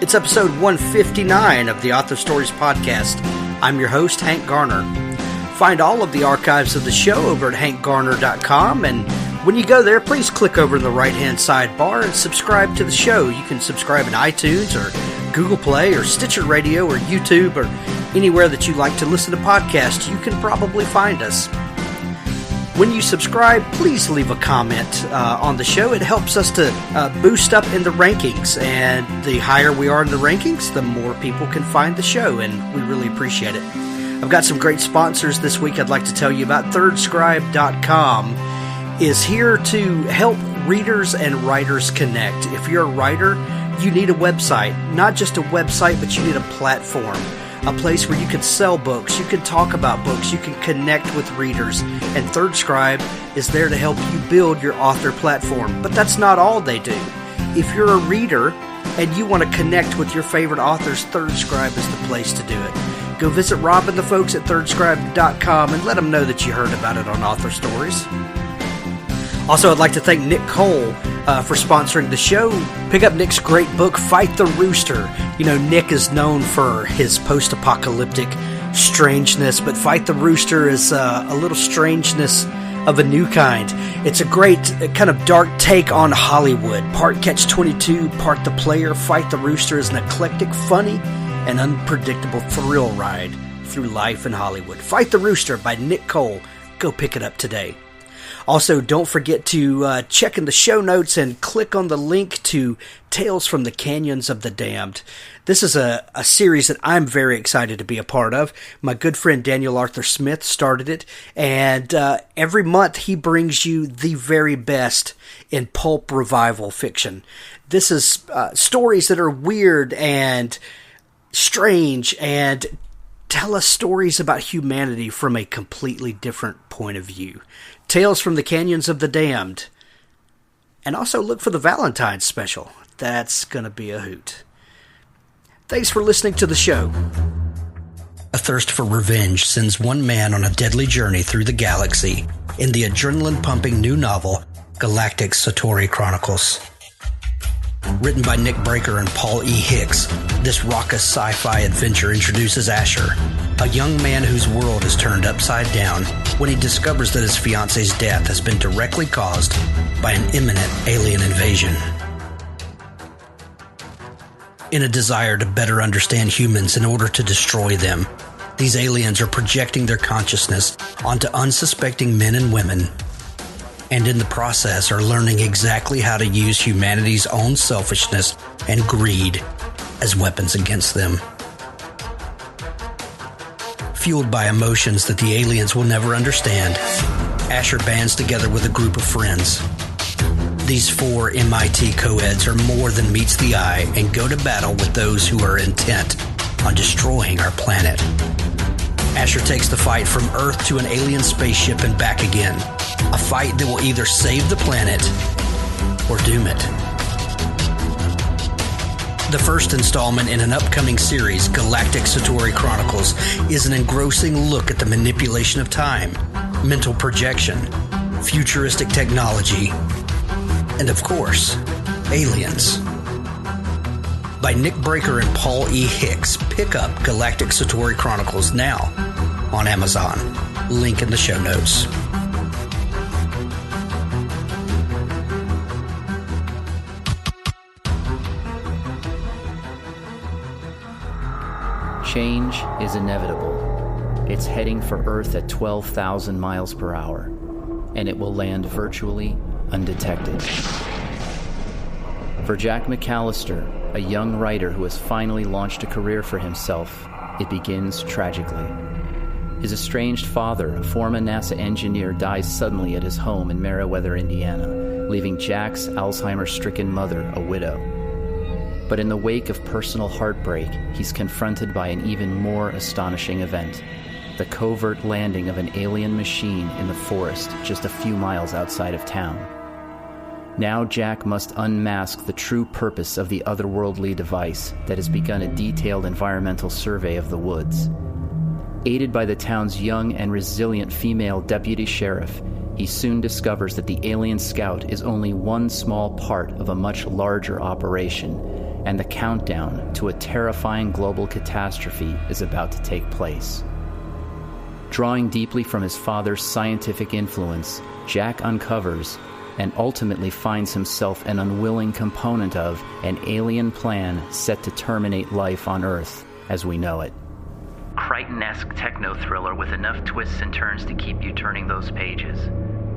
It's episode 159 of the Author Stories podcast. I'm your host, Hank Garner. Find all of the archives of the show over at hankgarner.com, and when you go there, please click over in the right-hand sidebar and subscribe to the show. You can subscribe in iTunes or Google Play or Stitcher Radio or YouTube or anywhere that you like to listen to podcasts. You can probably find us. When you subscribe, please leave a comment on the show. It helps us to boost up in the rankings, and the higher we are in the rankings, the more people can find the show, and we really appreciate it. I've got some great sponsors this week I'd like to tell you about. ThirdScribe.com is here to help readers and writers connect. If you're a writer, you need a website. Not just a website, but you need a platform. A place where you can sell books, you can talk about books, you can connect with readers, and ThirdScribe is there to help you build your author platform. But that's not all they do. If you're a reader and you want to connect with your favorite authors, ThirdScribe is the place to do it. Go visit Rob and the folks at ThirdScribe.com and let them know that you heard about it on Author Stories. Also, I'd like to thank Nick Cole for sponsoring the show. Pick up Nick's great book, Fight the Rooster. You know, Nick is known for his post-apocalyptic strangeness, but Fight the Rooster is a little strangeness of a new kind. It's a great kind of dark take on Hollywood. Part Catch-22, part The Player. Fight the Rooster is an eclectic, funny, and unpredictable thrill ride through life in Hollywood. Fight the Rooster by Nick Cole. Go pick it up today. Also, don't forget to check in the show notes and click on the link to Tales from the Canyons of the Damned. This is a series that I'm very excited to be a part of. My good friend Daniel Arthur Smith started it, and every month he brings you the very best in pulp revival fiction. This is stories that are weird and strange and tell us stories about humanity from a completely different point of view. Tales from the Canyons of the Damned. And also look for the Valentine's special. That's going to be a hoot. Thanks for listening to the show. A thirst for revenge sends one man on a deadly journey through the galaxy in the adrenaline-pumping new novel, Galactic Satori Chronicles. Written by Nick Breaker and Paul E. Hicks, this raucous sci-fi adventure introduces Asher, a young man whose world is turned upside down when he discovers that his fiance's death has been directly caused by an imminent alien invasion. In a desire to better understand humans in order to destroy them, these aliens are projecting their consciousness onto unsuspecting men and women, and in the process are learning exactly how to use humanity's own selfishness and greed as weapons against them. Fueled by emotions that the aliens will never understand, Asher bands together with a group of friends. These 4 MIT co-eds are more than meets the eye and go to battle with those who are intent on destroying our planet. Asher takes the fight from Earth to an alien spaceship and back again. A fight that will either save the planet or doom it. The first installment in an upcoming series, Galactic Satori Chronicles, is an engrossing look at the manipulation of time, mental projection, futuristic technology, and of course, aliens. By Nick Breaker and Paul E. Hicks. Pick up Galactic Satori Chronicles now on Amazon. Link in the show notes. Change is inevitable. It's heading for Earth at 12,000 miles per hour, and it will land virtually undetected. For Jack McAllister, a young writer who has finally launched a career for himself, it begins tragically. His estranged father, a former NASA engineer, dies suddenly at his home in Meriwether, Indiana, leaving Jack's Alzheimer's-stricken mother a widow. But in the wake of personal heartbreak, he's confronted by an even more astonishing event: the covert landing of an alien machine in the forest just a few miles outside of town. Now Jack must unmask the true purpose of the otherworldly device that has begun a detailed environmental survey of the woods. Aided by the town's young and resilient female deputy sheriff, he soon discovers that the alien scout is only one small part of a much larger operation, and the countdown to a terrifying global catastrophe is about to take place. Drawing deeply from his father's scientific influence, Jack uncovers and ultimately finds himself an unwilling component of an alien plan set to terminate life on Earth as we know it. Crichton-esque techno-thriller with enough twists and turns to keep you turning those pages.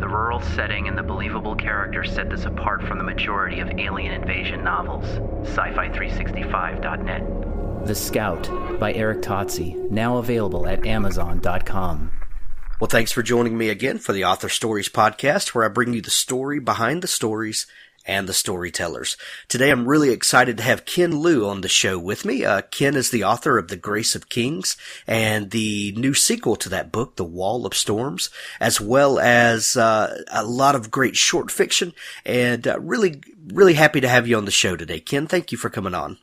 The rural setting and the believable characters set this apart from the majority of alien invasion novels. Sci-fi365.net. The Scout by Eric Totzi, now available at Amazon.com. Well, thanks for joining me again for the Author Stories podcast, where I bring you the story behind the stories and the storytellers. Today, I'm really excited to have Ken Liu on the show with me. Ken is the author of The Grace of Kings and the new sequel to that book, The Wall of Storms, as well as a lot of great short fiction. And really happy to have you on the show today. Ken, thank you for coming on.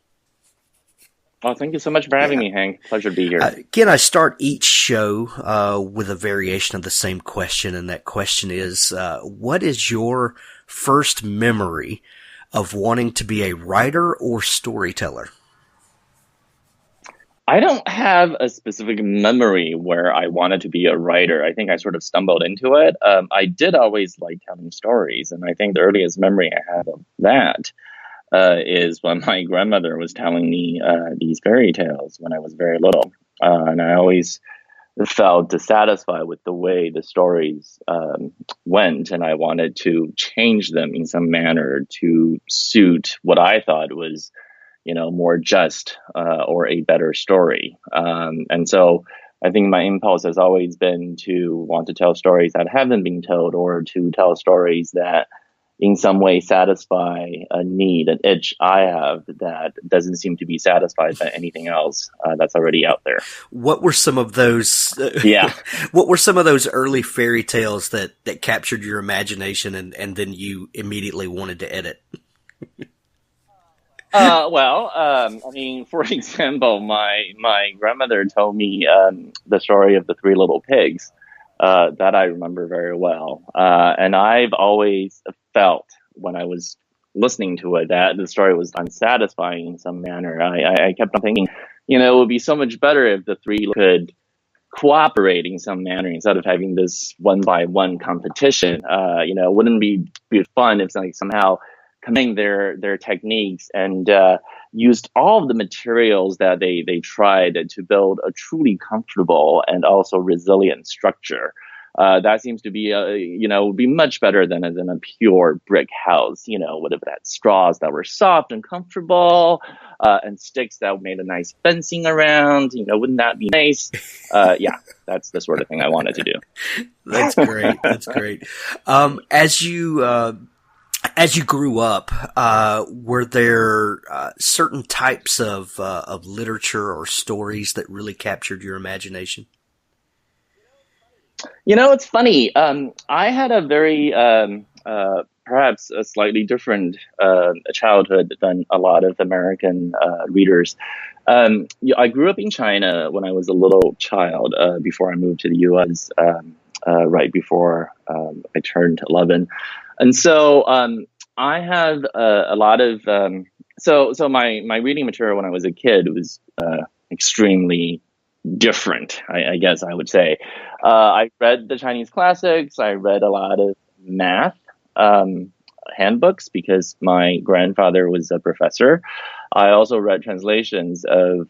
Well, thank you so much for having me, Hank. Pleasure to be here. Ken, I start each show with a variation of the same question, and that question is, what is your first memory of wanting to be a writer or storyteller? I don't have a specific memory where I wanted to be a writer. I think I sort of stumbled into it. I did always like telling stories, and I think the earliest memory I have of that is when my grandmother was telling me these fairy tales when I was very little. And I always felt dissatisfied with the way the stories went, and I wanted to change them in some manner to suit what I thought was, more just or a better story. And so I think my impulse has always been to want to tell stories that haven't been told, or to tell stories that in some way satisfy a need, an itch I have that doesn't seem to be satisfied by anything else that's already out there. What were some of those? What were some of those early fairy tales that captured your imagination and then you immediately wanted to edit? For example, my grandmother told me the story of the Three Little Pigs. That I remember very well. And I've always felt when I was listening to it that the story was unsatisfying in some manner. I kept on thinking, it would be so much better if the three could cooperate in some manner instead of having this one-by-one competition. Wouldn't be fun if somehow combining their techniques and used all of the materials that they tried to build a truly comfortable and also resilient structure. That seems to be, would be much better than a pure brick house, whatever that straws that were soft and comfortable, and sticks that made a nice fencing around, wouldn't that be nice? That's the sort of thing I wanted to do. That's great. That's great. As you grew up, were there certain types of literature or stories that really captured your imagination? It's funny. I had a very, perhaps a slightly different childhood than a lot of American readers. I grew up in China when I was a little child, before I moved to the U.S., right before I turned 11. And so I have a lot of so my reading material when I was a kid was extremely different, I guess I would say. I read the Chinese classics. I read a lot of math handbooks because my grandfather was a professor. I also read translations of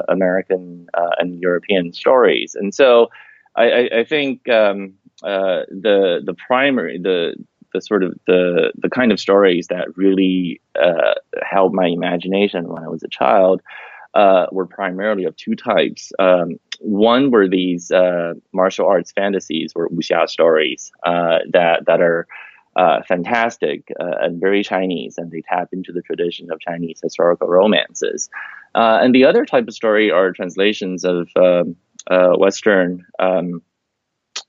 American and European stories. And so I think the primary, the kind of stories that really held my imagination when I was a child were primarily of two types. One were these martial arts fantasies or wuxia stories that are fantastic and very Chinese, and they tap into the tradition of Chinese historical romances. And the other type of story are translations of Western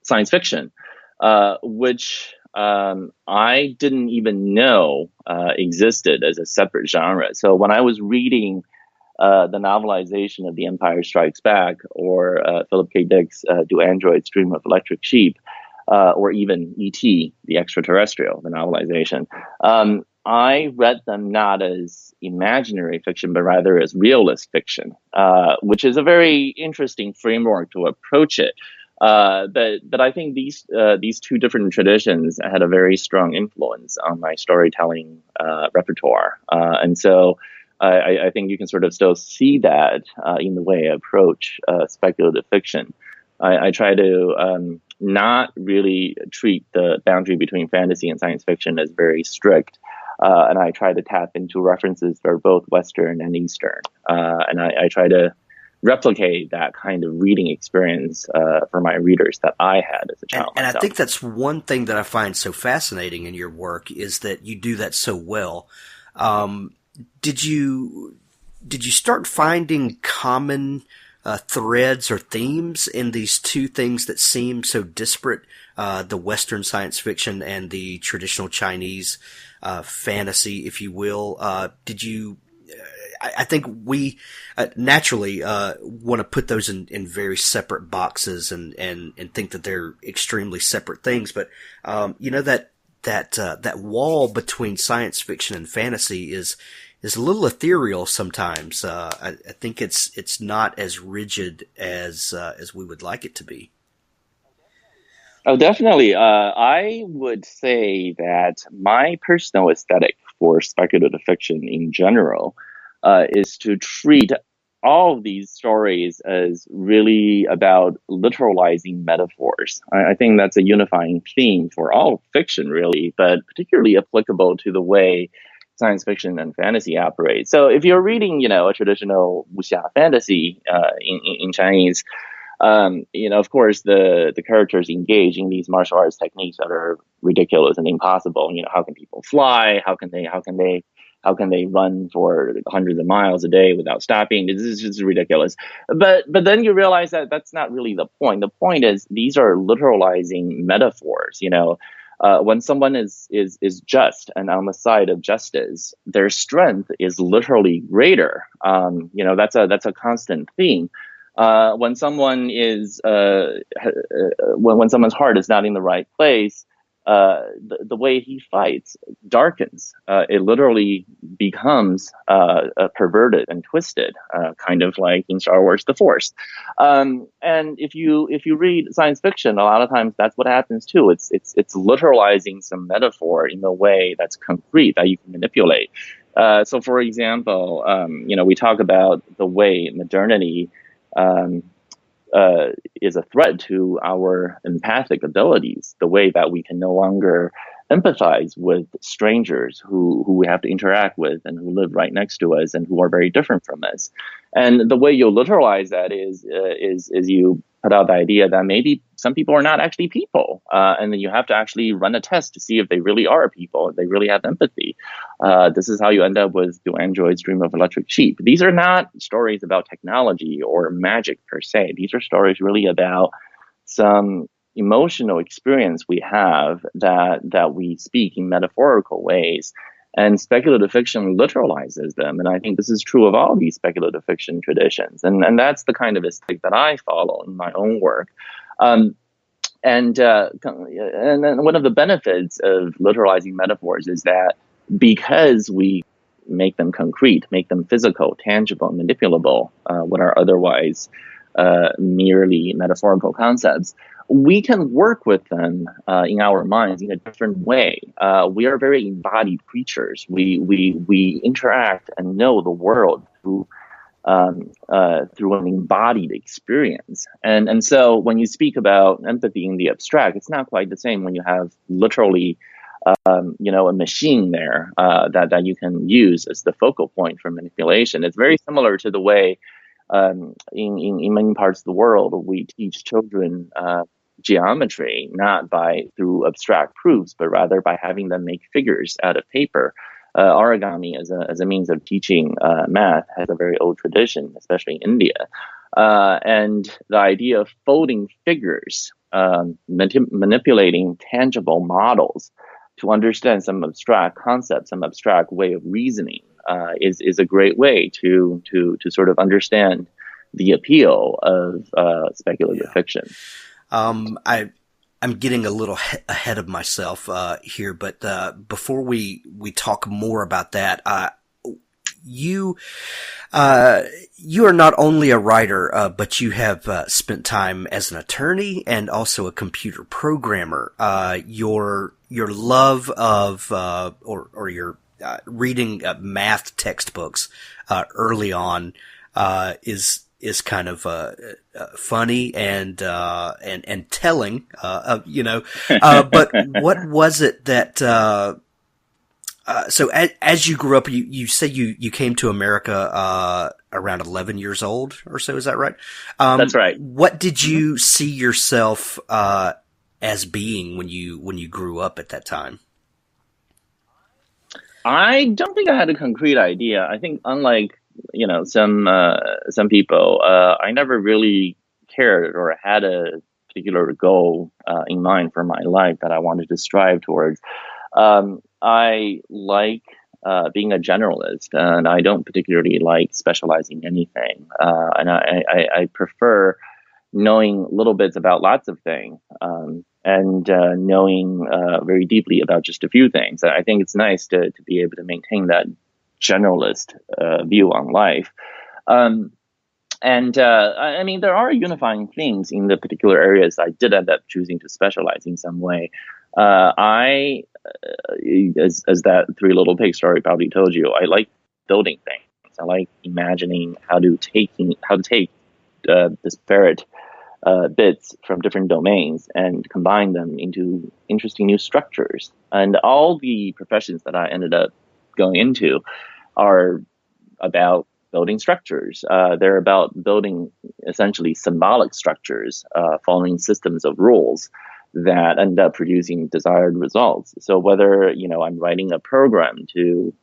science fiction, which I didn't even know existed as a separate genre. So when I was reading the novelization of The Empire Strikes Back, or Philip K. Dick's Do Androids Dream of Electric Sheep, or even E.T., the extraterrestrial, the novelization, I read them not as imaginary fiction, but rather as realist fiction, which is a very interesting framework to approach it. But I think these two different traditions had a very strong influence on my storytelling repertoire, and so I think you can sort of still see that in the way I approach speculative fiction. I try to not really treat the boundary between fantasy and science fiction as very strict. And I try to tap into references that are both Western and Eastern. And I try to replicate that kind of reading experience for my readers that I had as a child. And I think that's one thing that I find so fascinating in your work is that you do that so well. Did you start finding common threads or themes in these two things that seem so disparate, the Western science fiction and the traditional Chinese fantasy, if you will? Did you? I think we naturally want to put those in very separate boxes and think that they're extremely separate things. But that wall between science fiction and fantasy is a little ethereal sometimes. I think it's not as rigid as we would like it to be. Oh, definitely. I would say that my personal aesthetic for speculative fiction in general is to treat all of these stories as really about literalizing metaphors. I think that's a unifying theme for all fiction, really, but particularly applicable to the way science fiction and fantasy operate. So if you're reading, a traditional wuxia fantasy in Chinese, of course, the characters engage in these martial arts techniques that are ridiculous and impossible. How can people fly? How can they run for hundreds of miles a day without stopping? This is just ridiculous. But then you realize that that's not really the point. The point is these are literalizing metaphors. When someone is just and on the side of justice, their strength is literally greater. That's a constant theme. When someone is when someone's heart is not in the right place, the way he fights darkens. It literally becomes perverted and twisted, kind of like in Star Wars: The Force. And if you read science fiction, a lot of times that's what happens too. It's literalizing some metaphor in a way that's concrete that you can manipulate. So, for example, we talk about the way modernity is a threat to our empathic abilities, the way that we can no longer empathize with strangers who we have to interact with and who live right next to us and who are very different from us. And the way you literalize that is you put out the idea that maybe some people are not actually people, and then you have to actually run a test to see if they really are people, if they really have empathy. This is how you end up with Do Androids Dream of Electric Sheep? These are not stories about technology or magic per se. These are stories really about some emotional experience we have that we speak in metaphorical ways. And speculative fiction literalizes them. And I think this is true of all these speculative fiction traditions. And that's the kind of aesthetic that I follow in my own work. And then one of the benefits of literalizing metaphors is that because we make them concrete, make them physical, tangible, manipulable, what are otherwise merely metaphorical concepts, we can work with them in our minds in a different way. We are very embodied creatures. We interact and know the world through an embodied experience. And so when you speak about empathy in the abstract, it's not quite the same when you have literally a machine there that you can use as the focal point for manipulation. It's very similar to the way in many parts of the world we teach children geometry, not through abstract proofs, but rather by having them make figures out of paper. Origami as a means of teaching math has a very old tradition, especially in India. And the idea of folding figures, manipulating tangible models to understand some abstract concept, some abstract way of reasoning, is a great way to sort of understand the appeal of speculative fiction. I'm getting a little ahead of myself here, but before we talk more about that, you are not only a writer, but you have spent time as an attorney and also a computer programmer. Your love of or your reading math textbooks early on is kind of funny and telling, but what was it that so as you grew up, you say you came to America around 11 years old or so, is that right? That's right. What did you see yourself as being when you grew up at that time? I don't think I had a concrete idea. I think unlike some people, I never really cared or had a particular goal in mind for my life that I wanted to strive towards. I like being a generalist, and I don't particularly like specializing in anything. And I prefer knowing little bits about lots of things, and knowing very deeply about just a few things. I think it's nice to be able to maintain that generalist view on life. I mean, there are unifying things in the particular areas I did end up choosing to specialize in some way. As that Three Little Pigs story probably told you, I like building things. I like imagining how to take disparate bits from different domains and combine them into interesting new structures. And all the professions that I ended up going into are about building structures. They're about building essentially symbolic structures, following systems of rules that end up producing desired results. So whether I'm writing a program to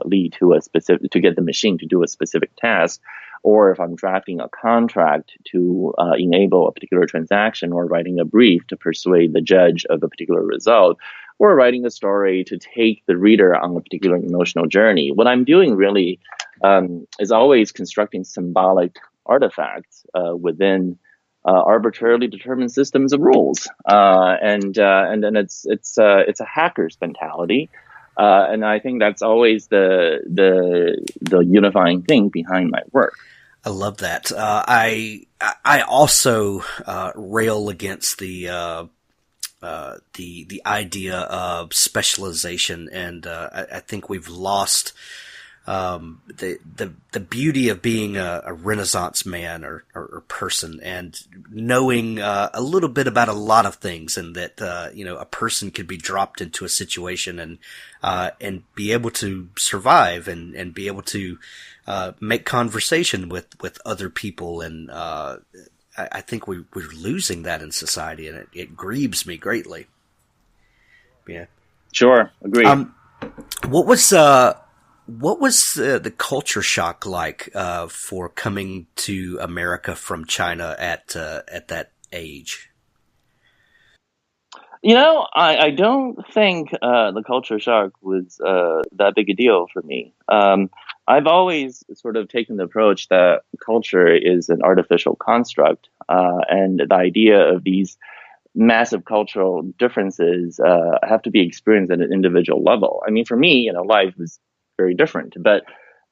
lead to to get the machine to do a specific task, or if I'm drafting a contract to enable a particular transaction, or writing a brief to persuade the judge of a particular result, or writing a story to take the reader on a particular emotional journey, what I'm doing really is always constructing symbolic artifacts within arbitrarily determined systems of rules, and then it's a hacker's mentality, and I think that's always the unifying thing behind my work. I love that. I also rail against the idea of specialization, and I think we've lost the beauty of being a Renaissance man or person, and knowing a little bit about a lot of things, and that a person could be dropped into a situation and be able to survive and be able to make conversation with other people, and I think we're losing that in society, and it grieves me greatly. Yeah, sure, agree. What was the culture shock like for coming to America from China at that age? I don't think the culture shock was that big a deal for me. I've always sort of taken the approach that culture is an artificial construct, and the idea of these massive cultural differences have to be experienced at an individual level. I mean, for me, life was very different, but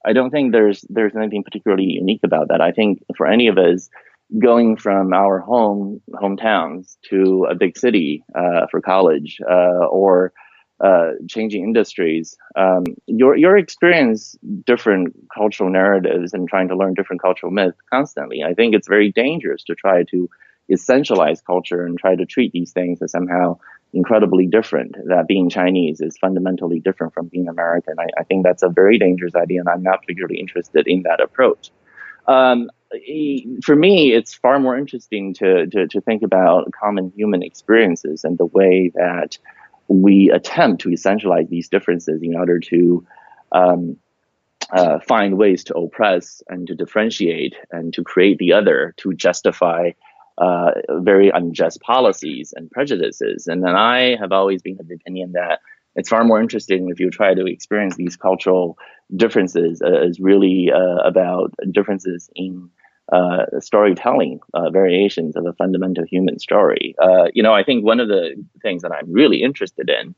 I don't think there's anything particularly unique about that. I think for any of us, going from our hometowns to a big city for college, or changing industries, your experience different cultural narratives and trying to learn different cultural myths constantly. I think it's very dangerous to try to essentialize culture and try to treat these things as somehow incredibly different, that being Chinese is fundamentally different from being American. I think that's a very dangerous idea, and I'm not particularly interested in that approach. For me, it's far more interesting to think about common human experiences and the way that we attempt to essentialize these differences in order to find ways to oppress and to differentiate and to create the other, to justify very unjust policies and prejudices. And then I have always been of the opinion that it's far more interesting if you try to experience these cultural differences as really about differences in storytelling variations of a fundamental human story. I think one of the things that I'm really interested in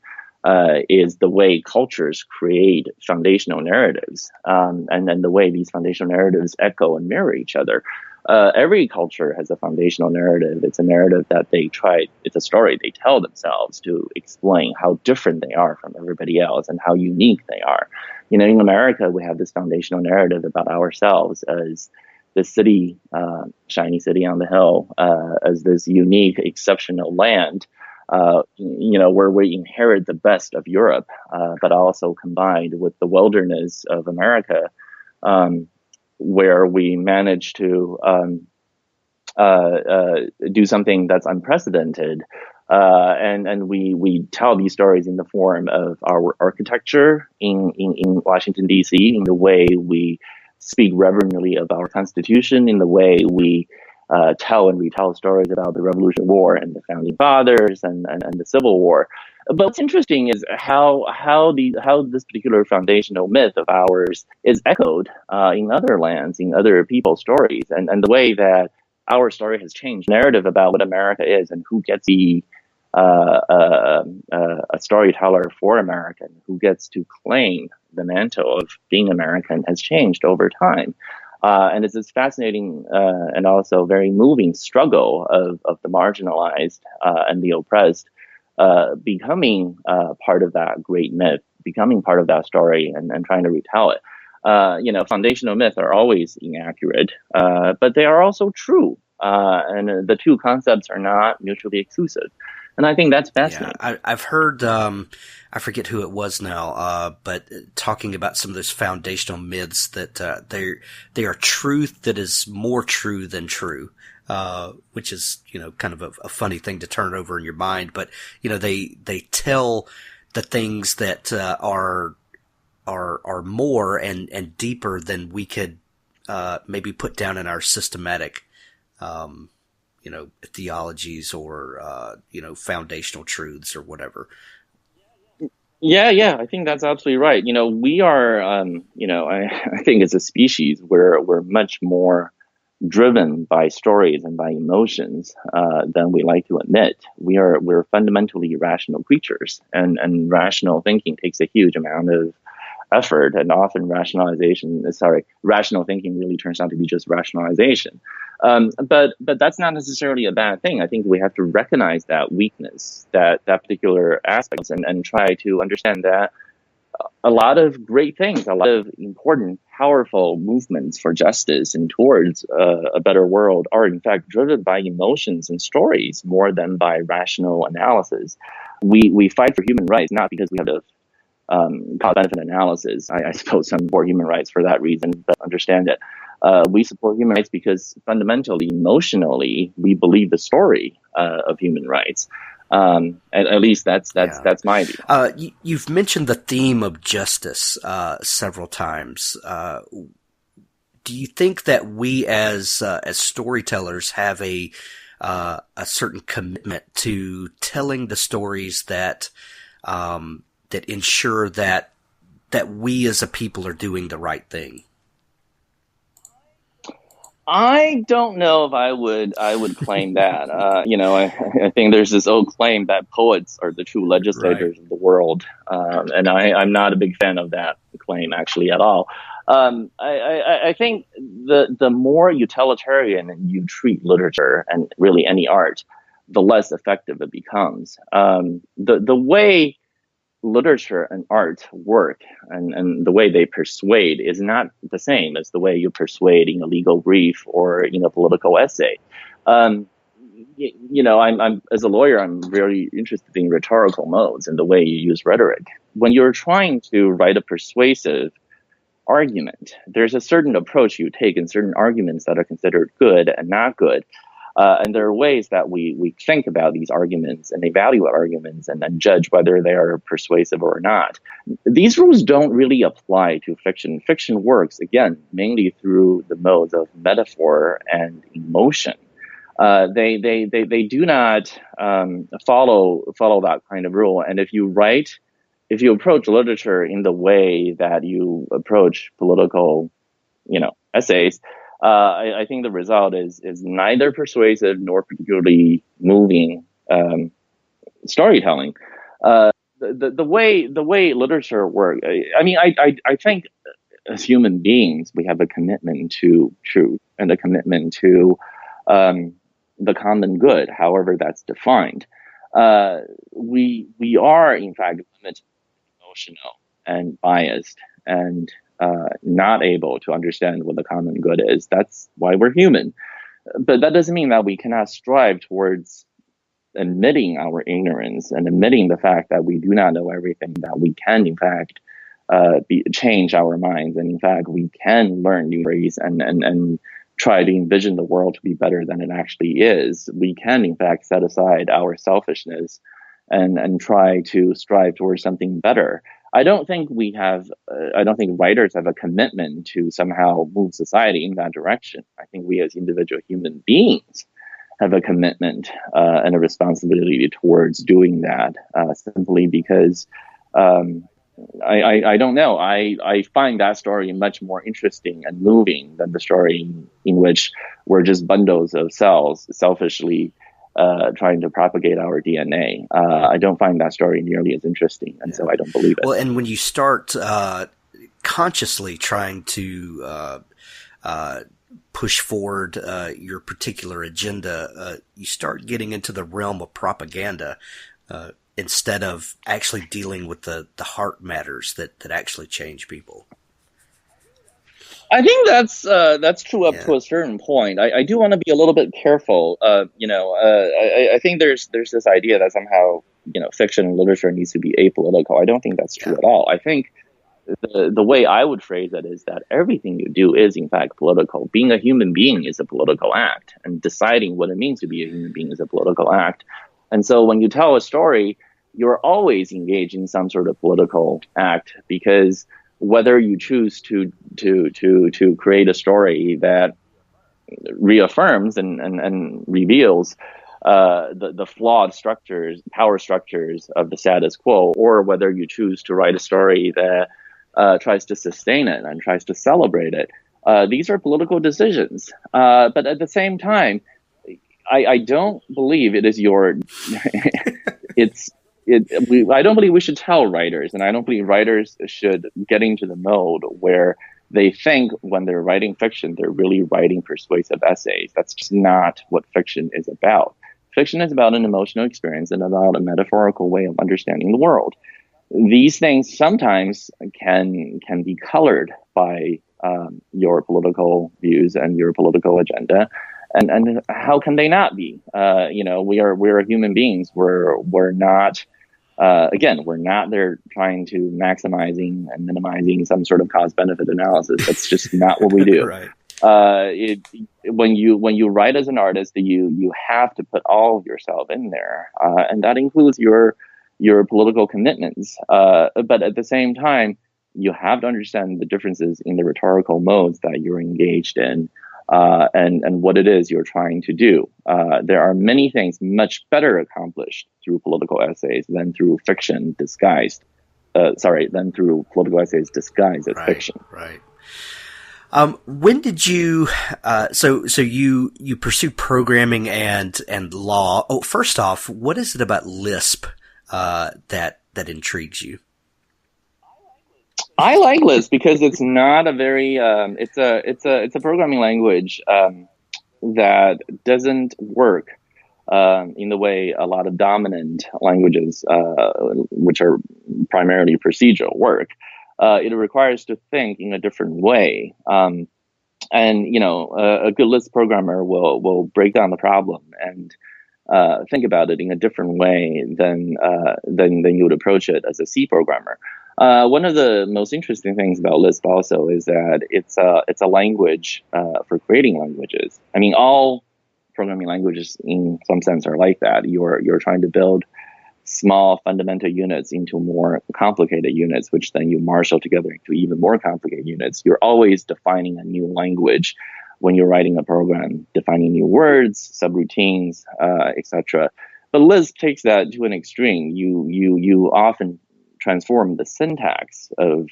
is the way cultures create foundational narratives, and then the way these foundational narratives echo and mirror each other. Every culture has a foundational narrative. It's a narrative that it's a story they tell themselves to explain how different they are from everybody else and how unique they are. In America, we have this foundational narrative about ourselves as the city, shiny city on the hill, as this unique, exceptional land, where we inherit the best of Europe, but also combined with the wilderness of America, where we manage to do something that's unprecedented. And we tell these stories in the form of our architecture in Washington, D.C., in the way we speak reverently of our Constitution, in the way we tell and retell stories about the Revolutionary War and the Founding Fathers and the Civil War. But what's interesting is how this particular foundational myth of ours is echoed in other lands, in other people's stories, and the way that our story has changed. Narrative about what America is and who gets to be a storyteller for America, who gets to claim the mantle of being American, has changed over time. And it's this fascinating and also very moving struggle of the marginalized and the oppressed becoming part of that great myth, becoming part of that story and trying to retell it. Foundational myths are always inaccurate, but they are also true. And the two concepts are not mutually exclusive. And I think that's fascinating. Yeah, I've heard, I forget who it was now, but talking about some of those foundational myths that they are truth that is more true than true, which is, kind of a funny thing to turn over in your mind. But, they tell the things that are more and deeper than we could maybe put down in our systematic theologies or, foundational truths or whatever. Yeah, I think that's absolutely right. We are, I think as a species, we're much more driven by stories and by emotions than we like to admit. We're fundamentally rational creatures, and rational thinking takes a huge amount of effort, and often rational thinking really turns out to be just rationalization. But that's not necessarily a bad thing. I think we have to recognize that weakness, that particular aspect, and try to understand that a lot of great things, a lot of important, powerful movements for justice and towards a better world are in fact driven by emotions and stories more than by rational analysis. We fight for human rights not because we have to cost-benefit analysis. I suppose some support human rights for that reason, but understand it. We support human rights because fundamentally, emotionally, we believe the story of human rights. At least that's my view. You've mentioned the theme of justice several times. Do you think that we as storytellers have a certain commitment to telling the stories that ensure that we as a people are doing the right thing? I don't know if I would claim that. I think there's this old claim that poets are the true legislators of the world, and I'm not a big fan of that claim actually at all. I think the more utilitarian you treat literature and really any art, the less effective it becomes. The way literature and art work and the way they persuade is not the same as the way you persuade in a legal brief or in a political essay. I'm as a lawyer, I'm very interested in rhetorical modes and the way you use rhetoric. When you're trying to write a persuasive argument, there's a certain approach you take in certain arguments that are considered good and not good. And there are ways that we think about these arguments and evaluate arguments and then judge whether they are persuasive or not. These rules don't really apply to fiction. Fiction works, again, mainly through the modes of metaphor and emotion. They do not follow that kind of rule. And if you approach literature in the way that you approach political, essays, I think the result is neither persuasive nor particularly moving storytelling. The way literature works. I mean, I think as human beings, we have a commitment to truth and a commitment to the common good, however that's defined. We are, in fact, limited, emotional, and biased, and not able to understand what the common good is. That's why we're human. But that doesn't mean that we cannot strive towards admitting our ignorance and admitting the fact that we do not know everything, that we can, in fact, change our minds. And in fact, we can learn new ways and try to envision the world to be better than it actually is. We can, in fact, set aside our selfishness and try to strive towards something better. I don't think writers have a commitment to somehow move society in that direction. I think we as individual human beings have a commitment and a responsibility towards doing that, simply because I don't know. I find that story much more interesting and moving than the story in which we're just bundles of cells selfishly trying to propagate our DNA. I don't find that story nearly as interesting, and so I don't believe it. Well, and when you start consciously trying to push forward your particular agenda, you start getting into the realm of propaganda instead of actually dealing with the heart matters that actually change people. I think that's true up to a certain point. I do want to be a little bit careful. I think there's this idea that somehow fiction and literature needs to be apolitical. I don't think that's true at all. I think the way I would phrase it is that everything you do is in fact political. Being a human being is a political act, and deciding what it means to be a human being is a political act. And so when you tell a story, you're always engaged in some sort of political act, because whether you choose to create a story that reaffirms and reveals the flawed power structures of the status quo, or whether you choose to write a story that tries to sustain it and tries to celebrate it, these are political decisions. But at the same time, I don't believe it is your. I don't believe we should tell writers, and I don't believe writers should get into the mode where they think when they're writing fiction, they're really writing persuasive essays. That's just not what fiction is about. Fiction is about an emotional experience and about a metaphorical way of understanding the world. These things sometimes can be colored by your political views and your political agenda. And how can they not be? We're human beings. We're not. We're not there trying to maximizing and minimizing some sort of cost-benefit analysis. That's just not what we do. Right. When you write as an artist, you have to put all of yourself in there, and that includes your political commitments. But at the same time, you have to understand the differences in the rhetorical modes that you're engaged in. And what it is you're trying to do. There are many things much better accomplished through political essays than through fiction disguised. Than through political essays disguised as fiction. Right. When did you? So you pursue programming and law. Oh, first off, what is it about Lisp that intrigues you? I like Lisp because it's not a very it's a programming language that doesn't work in the way a lot of dominant languages, which are primarily procedural, work. It requires to think in a different way, and a good Lisp programmer will break down the problem and think about it in a different way than you would approach it as a C programmer. One of the most interesting things about Lisp also is that it's a language for creating languages. I mean, all programming languages in some sense are like that. You're trying to build small fundamental units into more complicated units, which then you marshal together into even more complicated units. You're always defining a new language when you're writing a program, defining new words, subroutines, etc. But Lisp takes that to an extreme. You often transform the syntax of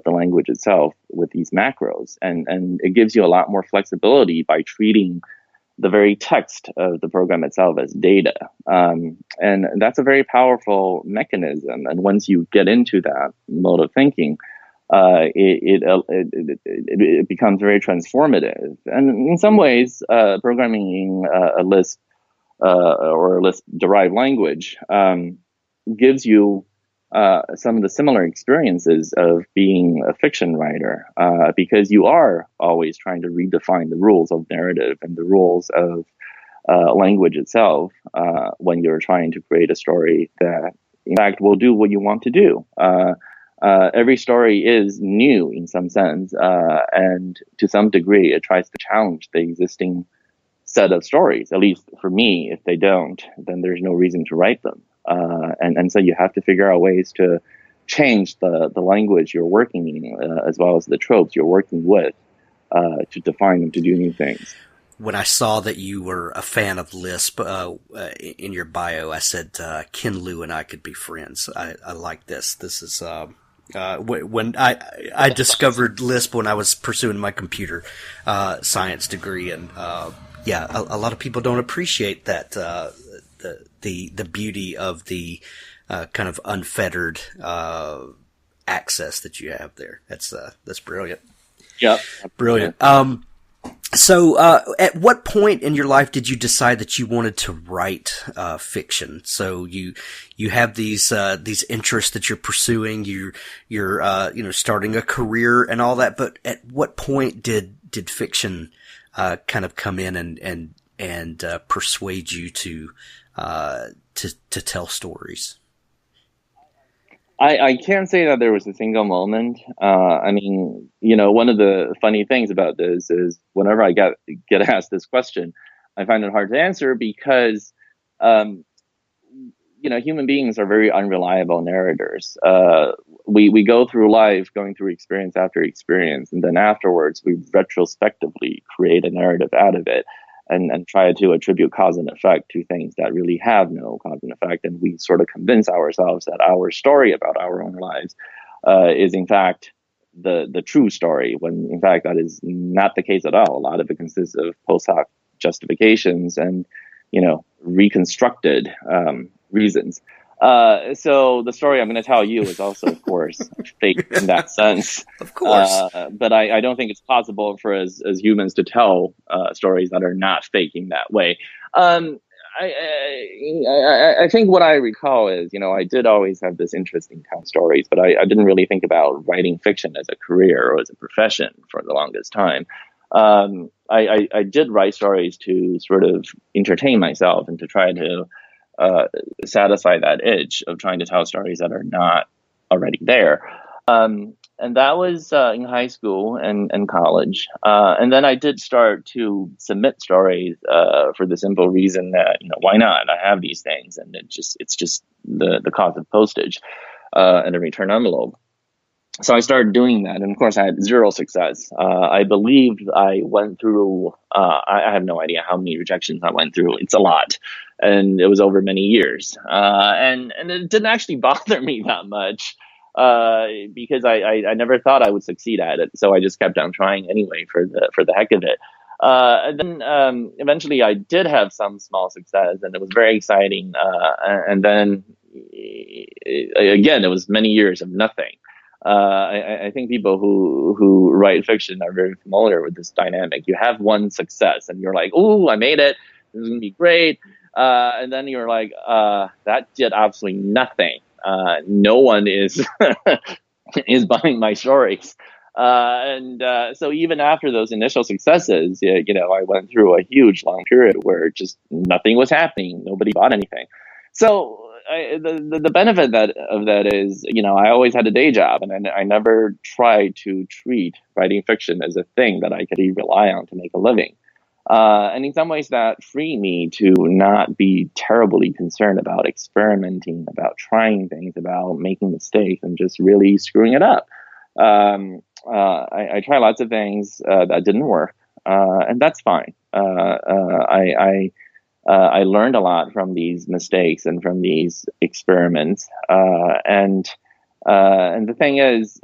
the language itself with these macros, and it gives you a lot more flexibility by treating the very text of the program itself as data, and that's a very powerful mechanism. And once you get into that mode of thinking, it becomes very transformative. And in some ways, programming a Lisp or a Lisp-derived language gives you some of the similar experiences of being a fiction writer, because you are always trying to redefine the rules of narrative and the rules of language itself when you're trying to create a story that, in fact, will do what you want to do. Every story is new in some sense, and to some degree, it tries to challenge the existing set of stories. At least for me, if they don't, then there's no reason to write them. And so you have to figure out ways to change the language you're working in, as well as the tropes you're working with, to define them, to do new things. When I saw that you were a fan of Lisp in your bio, I said Ken Liu and I could be friends. I like this. This is when I discovered Lisp when I was pursuing my computer science degree, and yeah, a lot of people don't appreciate that the beauty of the kind of unfettered access that you have there. That's brilliant. Yep. Brilliant. So, at what point in your life did you decide that you wanted to write fiction? So you have these interests that you're pursuing. You're starting a career and all that. But at what point did fiction kind of come in and persuade you to tell stories? I can't say that there was a single moment. I mean, one of the funny things about this is whenever I get asked this question, I find it hard to answer because, human beings are very unreliable narrators. We go through life going through experience after experience, and then afterwards we retrospectively create a narrative out of it. And try to attribute cause and effect to things that really have no cause and effect. And we sort of convince ourselves that our story about our own lives is in fact the true story, when in fact that is not the case at all. A lot of it consists of post hoc justifications and, reconstructed reasons. So the story I'm going to tell you is also, of course, fake in that sense. Of course. But I don't think it's possible for us as humans to tell stories that are not faking that way. I think what I recall is, I did always have this interest in telling stories, but I didn't really think about writing fiction as a career or as a profession for the longest time. I did write stories to sort of entertain myself and to try to satisfy that itch of trying to tell stories that are not already there. And that was in high school and college. And then I did start to submit stories for the simple reason that, why not? I have these things, and it's just the cost of postage and a return envelope. So I started doing that, and of course I had zero success. I believe I went through, I have no idea how many rejections I went through. It's a lot, and it was over many years. And it didn't actually bother me that much, because I never thought I would succeed at it. So I just kept on trying anyway for the heck of it. And then eventually I did have some small success, and it was very exciting. And then again, it was many years of nothing. I think people who write fiction are very familiar with this dynamic. You have one success and you're like, "Oh, I made it. This is going to be great." And then you're like, that did absolutely nothing. No one is is buying my stories. So even after those initial successes, I went through a huge long period where just nothing was happening. Nobody bought anything. So the benefit of that is, I always had a day job, and I never tried to treat writing fiction as a thing that I could rely on to make a living. And in some ways that freed me to not be terribly concerned about experimenting, about trying things, about making mistakes, and just really screwing it up. I tried lots of things that didn't work, and that's fine. I learned a lot from these mistakes and from these experiments, and And the thing is,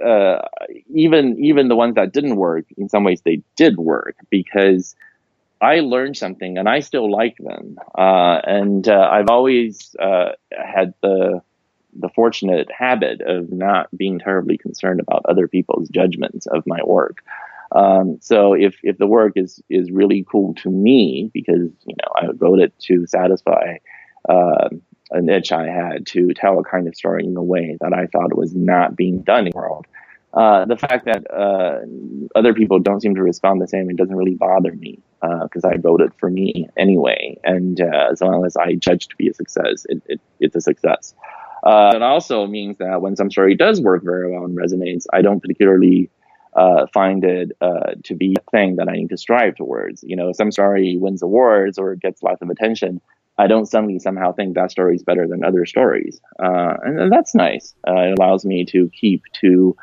even the ones that didn't work, in some ways they did work because I learned something and I still like them. And I've always had the fortunate habit of not being terribly concerned about other people's judgments of my work. So if the work is really cool to me because, I wrote it to satisfy an itch I had to tell a kind of story in a way that I thought was not being done in the world. The fact that other people don't seem to respond the same, it doesn't really bother me because I wrote it for me anyway. And as long as I judge to be a success, it's a success. It also means that when some story does work very well and resonates, I don't particularly find it to be a thing that I need to strive towards. Some story wins awards or gets lots of attention. I don't suddenly somehow think that story is better than other stories. And that's nice. It allows me to keep to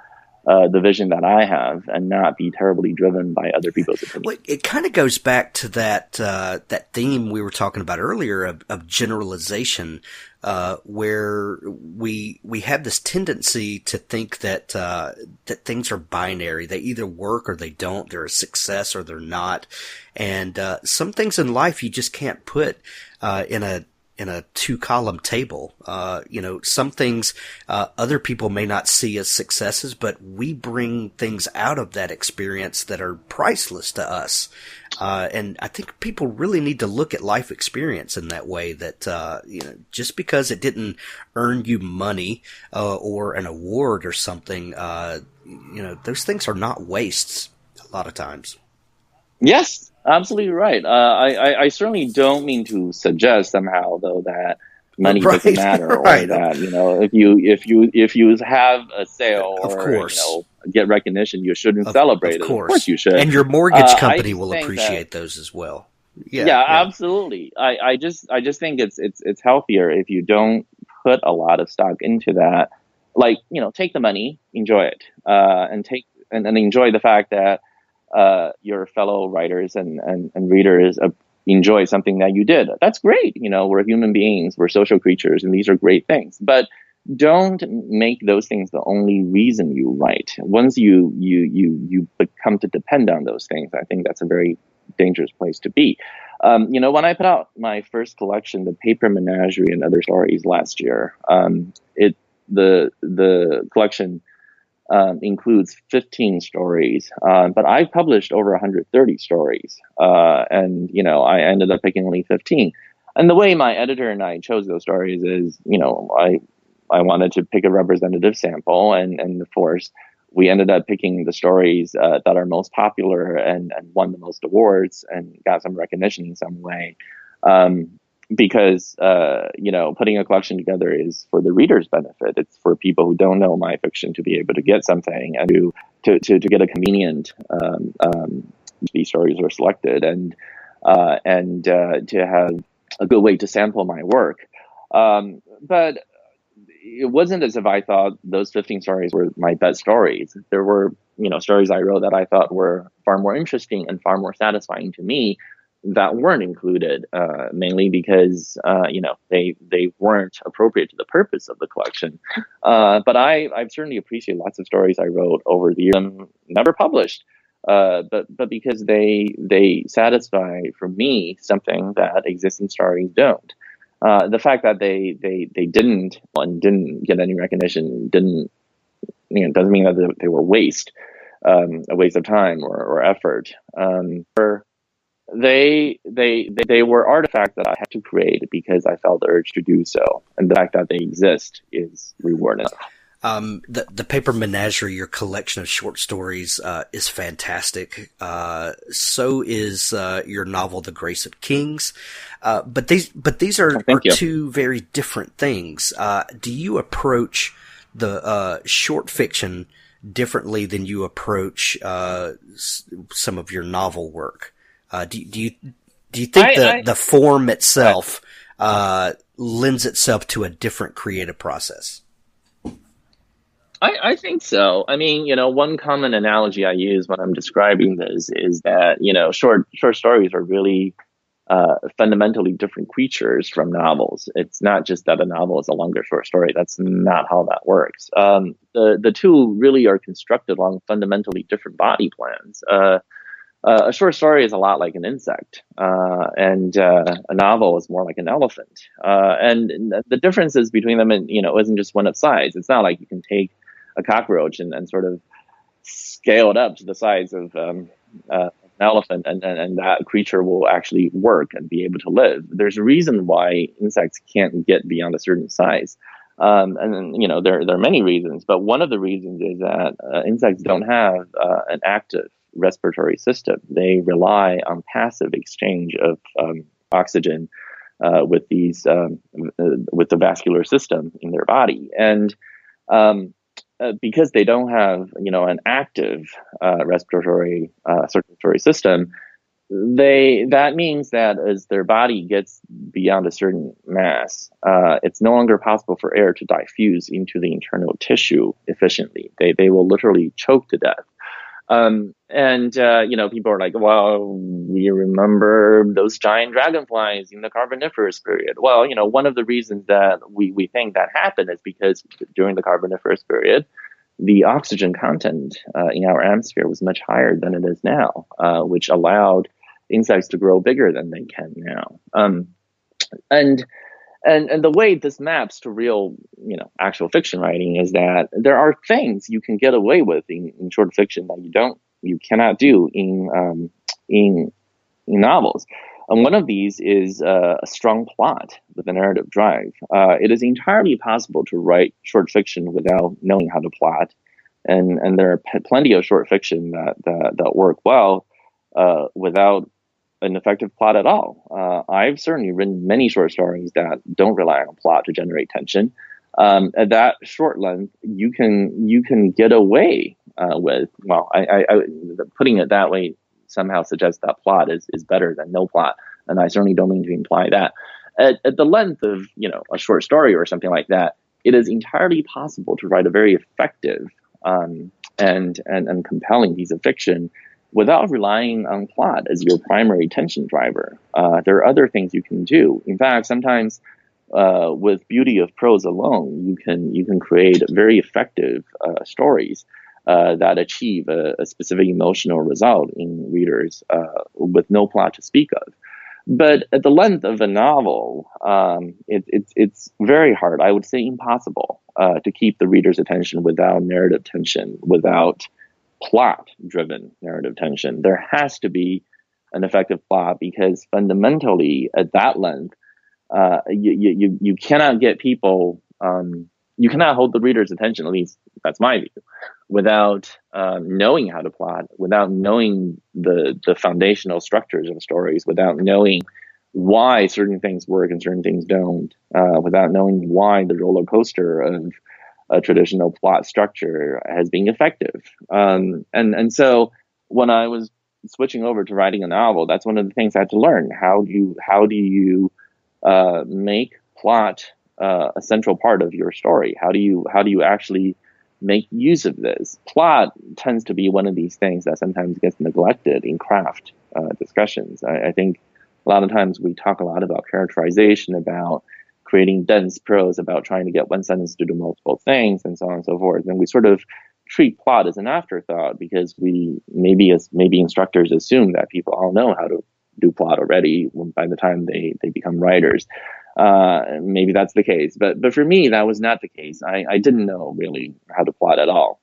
the vision that I have and not be terribly driven by other people's opinions. Well, it kind of goes back to that theme we were talking about earlier of generalization, where we have this tendency to think that things are binary. They either work or they don't. They're a success or they're not. And some things in life you just can't put in a 2-column table. Some things other people may not see as successes, but we bring things out of that experience that are priceless to us. And I think people really need to look at life experience in that way, that just because it didn't earn you money or an award or something, those things are not wastes a lot of times. Yes, absolutely right. I certainly don't mean to suggest somehow, though, that money doesn't matter, right. Or that if you have a sale of or course. Get recognition, you shouldn't celebrate it. Of course, you should, and your mortgage company will appreciate those as well. Yeah, absolutely. I just think it's healthier if you don't put a lot of stock into that. Like, take the money, enjoy it, and enjoy the fact that your fellow writers and readers enjoy something that you did. That's great. We're human beings, we're social creatures, and these are great things. But don't make those things the only reason you write. Once you become to depend on those things, I think that's a very dangerous place to be. When I put out my first collection, The Paper Menagerie and Other Stories last year, the collection includes 15 stories, but I published over 130 stories, and I ended up picking only 15. And the way my editor and I chose those stories is, I wanted to pick a representative sample, and of course, we ended up picking the stories that are most popular and won the most awards and got some recognition in some way. Because putting a collection together is for the reader's benefit. It's for people who don't know my fiction to be able to get something and to get a convenient. These stories were selected and to have a good way to sample my work. But it wasn't as if I thought those 15 stories were my best stories. There were stories I wrote that I thought were far more interesting and far more satisfying to me that weren't included, mainly because they weren't appropriate to the purpose of the collection. But I've certainly appreciated lots of stories I wrote over the years, never published, but because they satisfy for me something that existing stories don't. The fact that they didn't get any recognition doesn't mean that they were a waste of time or effort. They were artifacts that I had to create because I felt the urge to do so, and the fact that they exist is reward enough. The Paper Menagerie, your collection of short stories, is fantastic. So is your novel, The Grace of Kings. But these are two very different things. Do you approach the short fiction differently than you approach some of your novel work? Do you think the form itself lends itself to a different creative process? I think so. I mean, one common analogy I use when I'm describing this is that, short stories are really fundamentally different creatures from novels. It's not just that a novel is a longer short story. That's not how that works. The two really are constructed along fundamentally different body plans. A short story is a lot like an insect, and a novel is more like an elephant. And the differences between them, isn't just one of size. It's not like you can take a cockroach and sort of scale it up to the size of an elephant, and that creature will actually work and be able to live. There's a reason why insects can't get beyond a certain size. There are many reasons, but one of the reasons is that insects don't have an active respiratory system. They rely on passive exchange of oxygen with the vascular system in their body, and because they don't have an active respiratory circulatory system, that means that as their body gets beyond a certain mass, it's no longer possible for air to diffuse into the internal tissue efficiently. They will literally choke to death. People are like, well, we remember those giant dragonflies in the Carboniferous period. Well, one of the reasons that we think that happened is because during the Carboniferous period, the oxygen content in our atmosphere was much higher than it is now, which allowed insects to grow bigger than they can now. And the way this maps to real, actual fiction writing is that there are things you can get away with in short fiction that you cannot do in novels. And one of these is a strong plot with a narrative drive. It is entirely possible to write short fiction without knowing how to plot, and there are plenty of short fiction that work well without an effective plot at all. I've certainly written many short stories that don't rely on plot to generate tension. At that short length, you can get away with. Well, I putting it that way somehow suggests that plot is better than no plot, and I certainly don't mean to imply that. At the length of a short story or something like that, it is entirely possible to write a very effective and compelling piece of fiction without relying on plot as your primary tension driver. There are other things you can do. In fact, sometimes with beauty of prose alone, you can create very effective stories that achieve a specific emotional result in readers with no plot to speak of. But at the length of a novel, it's very hard, I would say impossible, to keep the reader's attention without narrative tension, without plot-driven narrative tension. There has to be an effective plot, because fundamentally, at that length, you cannot get people, you cannot hold the reader's attention, at least that's my view, without knowing how to plot, without knowing the foundational structures of stories, without knowing why certain things work and certain things don't, without knowing why the roller coaster of a traditional plot structure has been effective. And so when I was switching over to writing a novel, that's one of the things I had to learn. How do you make plot a central part of your story? How do you actually make use of this? Plot tends to be one of these things that sometimes gets neglected in craft discussions. I think a lot of times we talk a lot about characterization, about creating dense prose, about trying to get one sentence to do multiple things, and so on and so forth. And we sort of treat plot as an afterthought because we maybe instructors assume that people all know how to do plot already by the time they become writers. Maybe that's the case, but for me that was not the case. I didn't know really how to plot at all.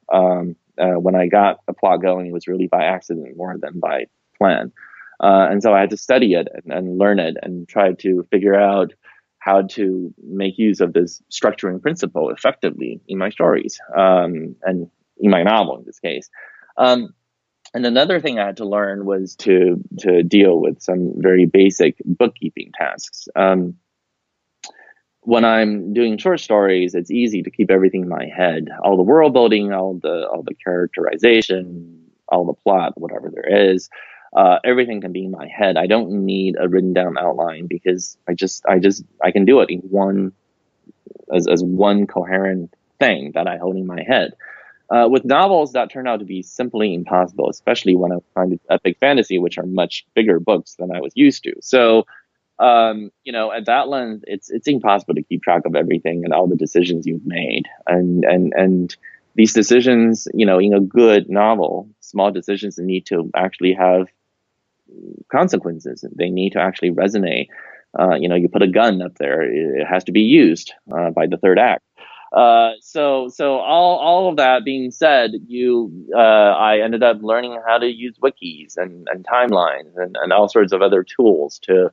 When I got a plot going, it was really by accident more than by plan, and so I had to study it and learn it and try to figure out how to make use of this structuring principle effectively in my stories, and in my novel in this case. And another thing I had to learn was to deal with some very basic bookkeeping tasks. When I'm doing short stories, it's easy to keep everything in my head. All the world building, all the characterization, all the plot, whatever there is, everything can be in my head. I don't need a written down outline because I can do it in one coherent thing that I hold in my head. With novels, that turned out to be simply impossible, especially when I was trying to epic fantasy, which are much bigger books than I was used to. So, at that length, it's impossible to keep track of everything and all the decisions you've made. And these decisions, in a good novel, small decisions need to actually have consequences. They need to actually resonate. You put a gun up there, it has to be used by the third act. So all of that being said, I ended up learning how to use wikis and timelines and all sorts of other tools to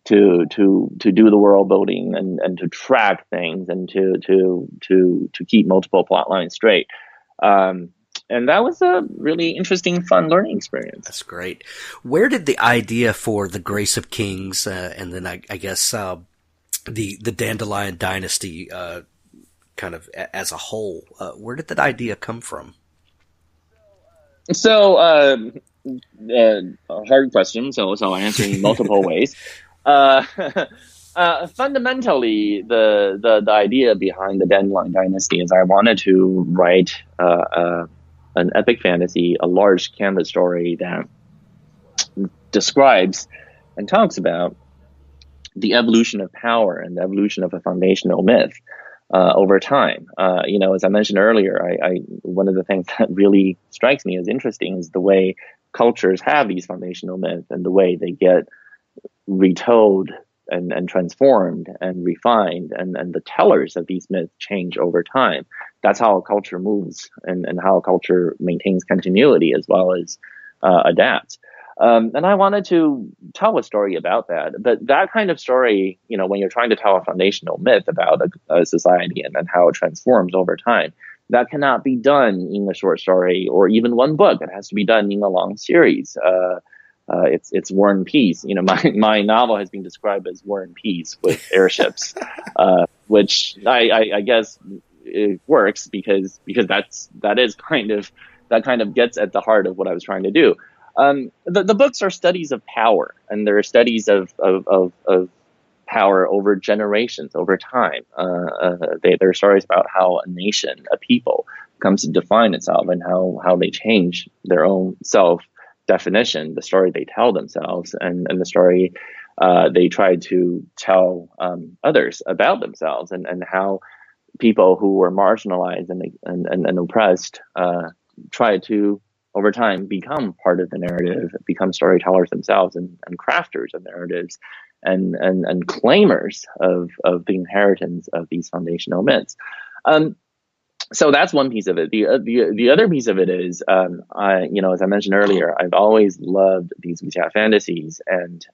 do the world building and to track things and to keep multiple plot lines straight. And that was a really interesting, fun learning experience. That's great. Where did the idea for the Grace of Kings and then I guess the Dandelion Dynasty kind of as a whole, where did that idea come from? So, a hard question. So I'll answer in multiple ways. Fundamentally, the idea behind the Dandelion Dynasty is I wanted to write an epic fantasy, a large canvas story that describes and talks about the evolution of power and the evolution of a foundational myth over time. As I mentioned earlier, I one of the things that really strikes me as interesting is the way cultures have these foundational myths and the way they get retold and transformed and refined, and the tellers of these myths change over time. That's how a culture moves and how a culture maintains continuity as well as adapts. And I wanted to tell a story about that. But that kind of story, when you're trying to tell a foundational myth about a society and how it transforms over time, that cannot be done in a short story or even one book. It has to be done in a long series. It's War and Peace. My novel has been described as War and Peace with airships, which I guess it works because that kind of gets at the heart of what I was trying to do. The books are studies of power, and they're studies of power over generations, over time. They're stories about how a nation, a people, comes to define itself and how they change their own self definition, the story they tell themselves, and the story they try to tell others about themselves, and how people who were marginalized and oppressed try to, over time, become part of the narrative, become storytellers themselves and crafters of narratives and claimers of the inheritance of these foundational myths. So that's one piece of it. The other piece of it is, as I mentioned earlier, I've always loved these wuxia fantasies and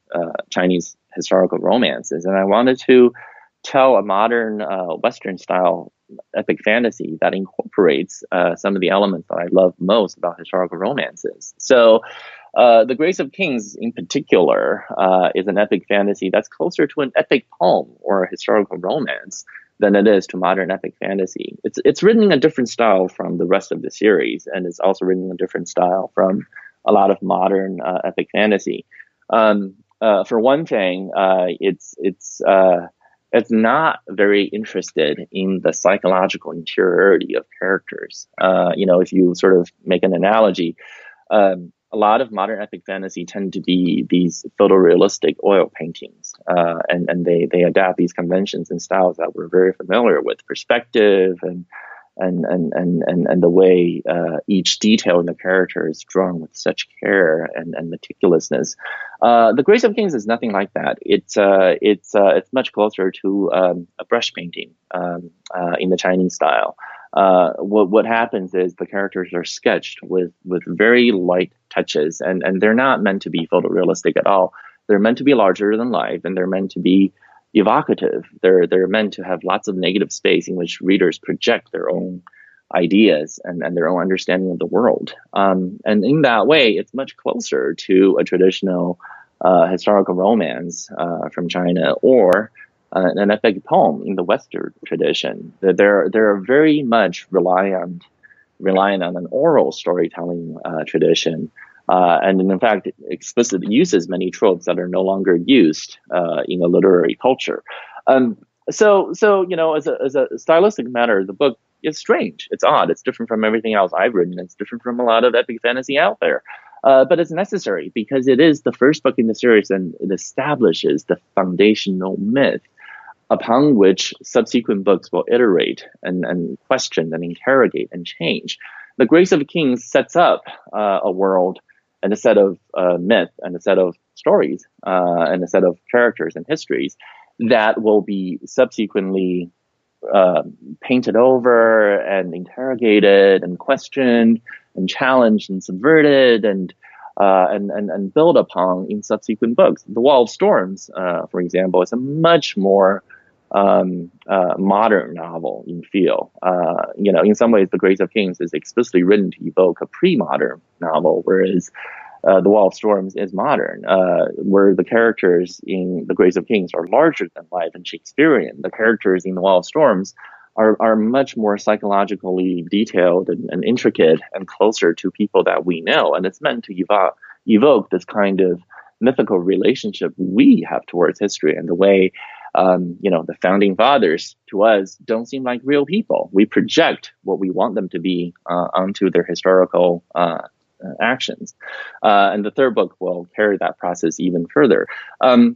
Chinese historical romances, and I wanted to tell a modern Western style epic fantasy that incorporates some of the elements that I love most about historical romances. So The Grace of Kings in particular is an epic fantasy that's closer to an epic poem or a historical romance than it is to modern epic fantasy. It's written in a different style from the rest of the series, and it's also written in a different style from a lot of modern epic fantasy. For one thing, it's not very interested in the psychological interiority of characters. If you sort of make an analogy, a lot of modern epic fantasy tend to be these photorealistic oil paintings, and they adapt these conventions and styles that we're very familiar with, perspective and the way each detail in the character is drawn with such care and meticulousness. The Grace of Kings is nothing like that. It's much closer to a brush painting in the Chinese style. What happens is the characters are sketched with very light touches, and they're not meant to be photorealistic at all. They're meant to be larger than life, and they're meant to be evocative. They're meant to have lots of negative space in which readers project their own ideas and their own understanding of the world. And in that way, it's much closer to a traditional historical romance from China or an epic poem in the Western tradition. They're very much reliant on an oral storytelling tradition. And in fact, explicitly uses many tropes that are no longer used in a literary culture. So as a stylistic matter, the book it's strange, it's odd, it's different from everything else I've written, it's different from a lot of epic fantasy out there. But it's necessary because it is the first book in the series, and it establishes the foundational myth upon which subsequent books will iterate and question and interrogate and change. The Grace of Kings sets up a world and a set of myth and a set of stories and a set of characters and histories that will be subsequently painted over and interrogated and questioned and challenged and subverted and built upon in subsequent books. The Wall of Storms, for example, is a much more modern novel in feel. In some ways, The Grace of Kings is explicitly written to evoke a pre-modern novel, whereas The Wall of Storms is modern, where the characters in The Grace of Kings are larger than life and Shakespearean. The characters in The Wall of Storms are much more psychologically detailed and intricate and closer to people that we know. And it's meant to evoke this kind of mythical relationship we have towards history, and the way the founding fathers to us don't seem like real people. We project what we want them to be onto their historical actions. And the third book will carry that process even further.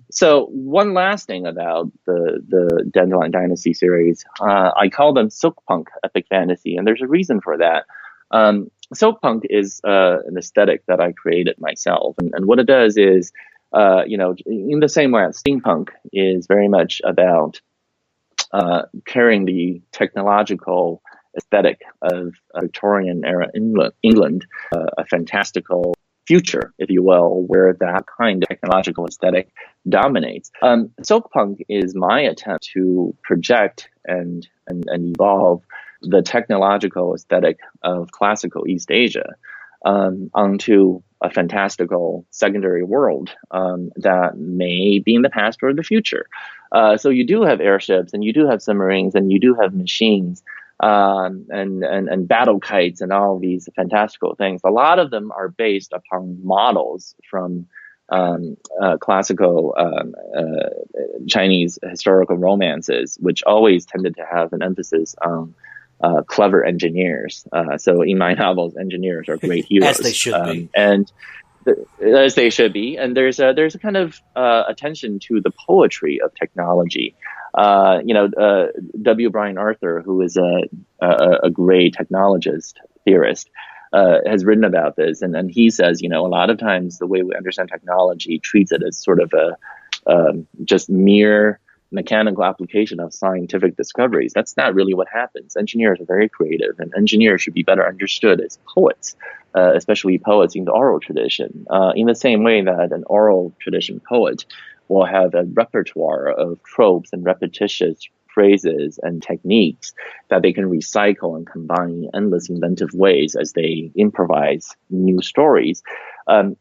So one last thing about the Dandelion Dynasty series, I call them Silkpunk epic fantasy, and there's a reason for that. Silkpunk is an aesthetic that I created myself, and what it does is, in the same way as steampunk is very much about carrying the technological aesthetic of Victorian era England, a fantastical future, if you will, where that kind of technological aesthetic dominates. Silkpunk is my attempt to project and evolve the technological aesthetic of classical East Asia onto a fantastical secondary world that may be in the past or the future. So you do have airships, and you do have submarines, and you do have machines, and battle kites, and all these fantastical things. A lot of them are based upon models from classical Chinese historical romances, which always tended to have an emphasis on clever engineers. So in my novels, engineers are great heroes, as they should be, as they should be. And there's a kind of attention to the poetry of technology. W. Brian Arthur, who is a great technologist theorist, has written about this, and he says, a lot of times the way we understand technology treats it as sort of a just mere mechanical application of scientific discoveries. That's not really what happens. Engineers are very creative, and engineers should be better understood as poets, especially poets in the oral tradition. In the same way that an oral tradition poet will have a repertoire of tropes and repetitious phrases and techniques that they can recycle and combine in endless inventive ways as they improvise new stories.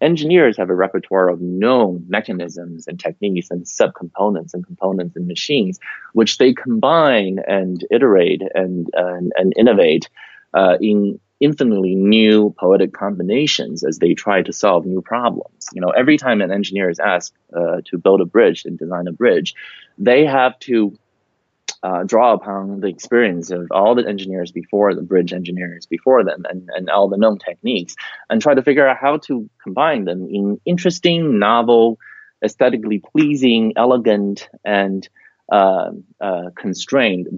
Engineers have a repertoire of known mechanisms and techniques and subcomponents and components and machines, which they combine and iterate and innovate in infinitely new poetic combinations as they try to solve new problems. Every time an engineer is asked to build a bridge and design a bridge, they have to draw upon the experience of all the engineers before, the bridge engineers before them, and all the known techniques, and try to figure out how to combine them in interesting, novel, aesthetically pleasing, elegant, and budget-constrained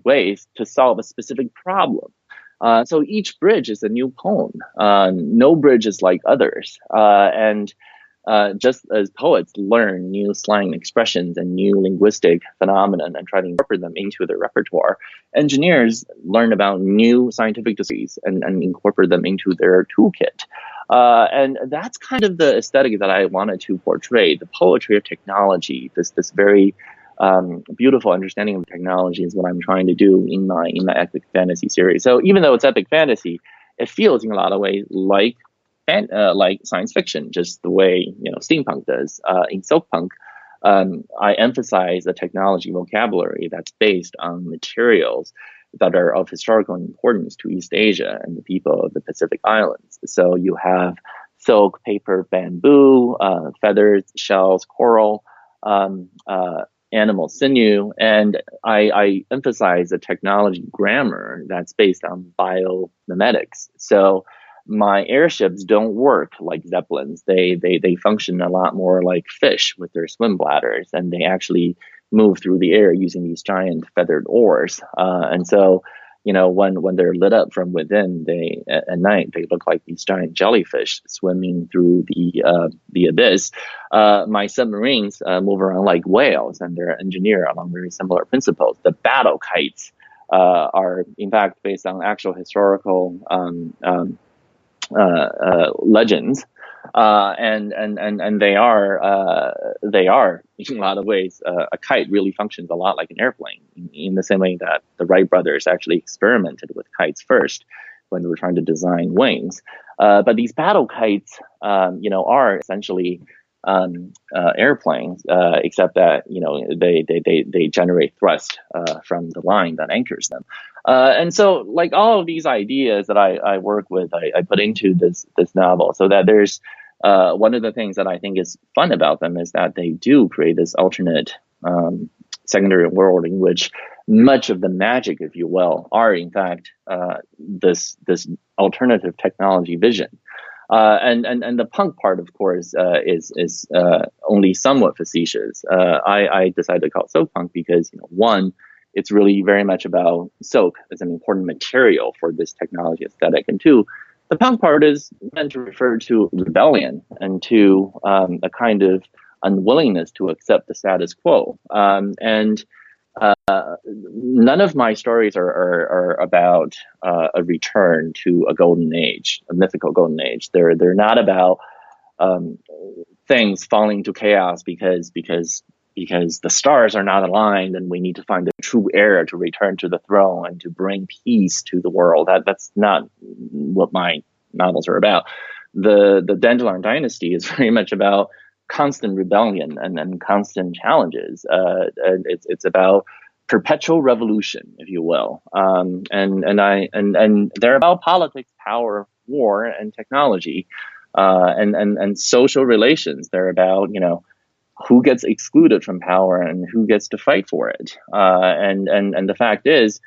ways to solve a specific problem. So each bridge is a new poem. No bridge is like others. And just as poets learn new slang expressions and new linguistic phenomena and try to incorporate them into their repertoire, engineers learn about new scientific discoveries and incorporate them into their toolkit. And that's kind of the aesthetic that I wanted to portray, the poetry of technology, this very beautiful understanding of technology is what I'm trying to do in my epic fantasy series. So even though it's epic fantasy, it feels in a lot of ways like science fiction, just the way steampunk does. In Silkpunk, I emphasize a technology vocabulary that's based on materials that are of historical importance to East Asia and the people of the Pacific Islands. So you have silk, paper, bamboo, feathers, shells, coral, animal sinew, and I emphasize a technology grammar that's based on biomimetics. So my airships don't work like zeppelins. They function a lot more like fish with their swim bladders, and they actually move through the air using these giant feathered oars. And so, when they're lit up from within, at night they look like these giant jellyfish swimming through the abyss. My submarines move around like whales, and they're engineered along very similar principles. The battle kites are in fact based on actual historical legends, and they are in a lot of ways, a kite really functions a lot like an airplane, in the same way that the Wright brothers actually experimented with kites first when they were trying to design wings. But these battle kites, are essentially airplanes, except that they generate thrust from the line that anchors them. And so, like all of these ideas that I work with, I put into this novel, so that there's one of the things that I think is fun about them is that they do create this alternate secondary world in which much of the magic, if you will, are in fact this alternative technology vision. And the punk part, of course, is only somewhat facetious. I decided to call it Silkpunk because, one, it's really very much about silk as an important material for this technology aesthetic, and two, the punk part is meant to refer to rebellion and to a kind of unwillingness to accept the status quo. And none of my stories are about a return to a golden age, a mythical golden age. They're not about things falling to chaos because the stars are not aligned and we need to find the true heir to return to the throne and to bring peace to the world. That's not what my novels are about. The Dandelion Dynasty is very much about constant rebellion and constant challenges. It's about perpetual revolution, if you will. And they're about politics, power, war, and technology, and social relations. They're about, who gets excluded from power and who gets to fight for it. And the fact is,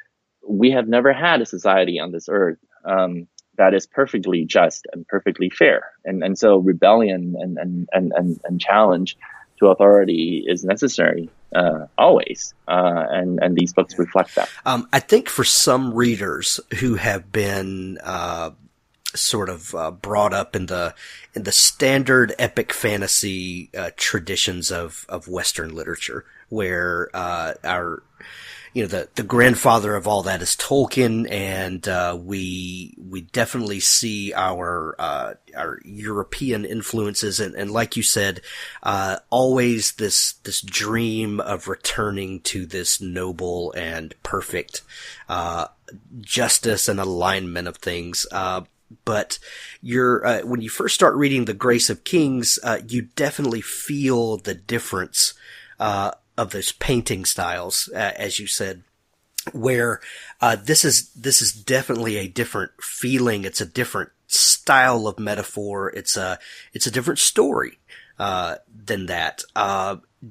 we have never had a society on this earth that is perfectly just and perfectly fair. And so rebellion and challenge to authority is necessary always. And these books reflect that. I think for some readers who have been sort of brought up in the standard epic fantasy traditions of Western literature, where the grandfather of all that is Tolkien, and we definitely see our European influences, and like you said, always this dream of returning to this noble and perfect justice and alignment of things. But when you first start reading The Grace of Kings, you definitely feel the difference of those painting styles, as you said, where this is definitely a different feeling. It's a different style of metaphor. It's a different story than that.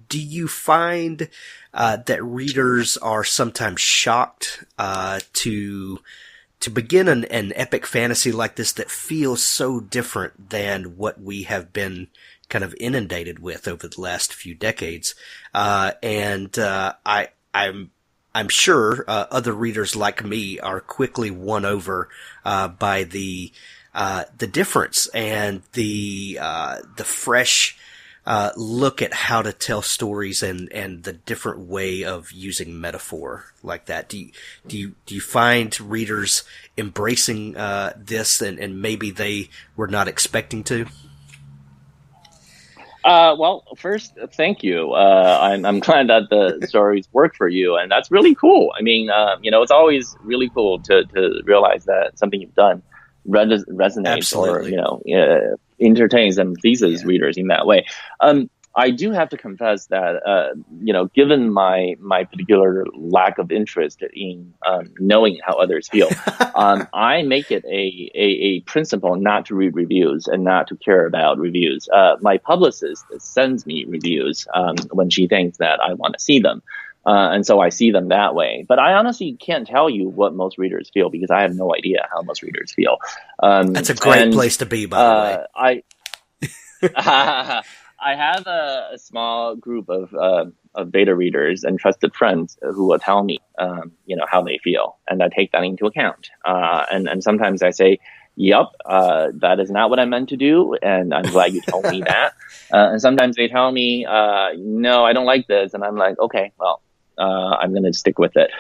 Do you find that readers are sometimes shocked to begin an epic fantasy like this that feels so different than what we have been kind of inundated with over the last few decades? I'm sure other readers like me are quickly won over by the difference and the fresh look at how to tell stories and the different way of using metaphor like that. Do you find readers embracing this and maybe they were not expecting to? Well, first, thank you. I'm glad that the stories work for you, and that's really cool. I mean, it's always really cool to realize that something you've done resonates. Absolutely. Or entertains and pleases readers in that way. I do have to confess that, given my particular lack of interest in knowing how others feel, I make it a principle not to read reviews and not to care about reviews. My publicist sends me reviews when she thinks that I want to see them. And so I see them that way. But I honestly can't tell you what most readers feel because I have no idea how most readers feel. That's a great place to be, by the way. I have a small group of beta readers and trusted friends who will tell me, how they feel, and I take that into account. And sometimes I say, "Yep, that is not what I meant to do," and I'm glad you told me that. And sometimes they tell me, "No, I don't like this," and I'm like, "Okay, well, I'm going to stick with it."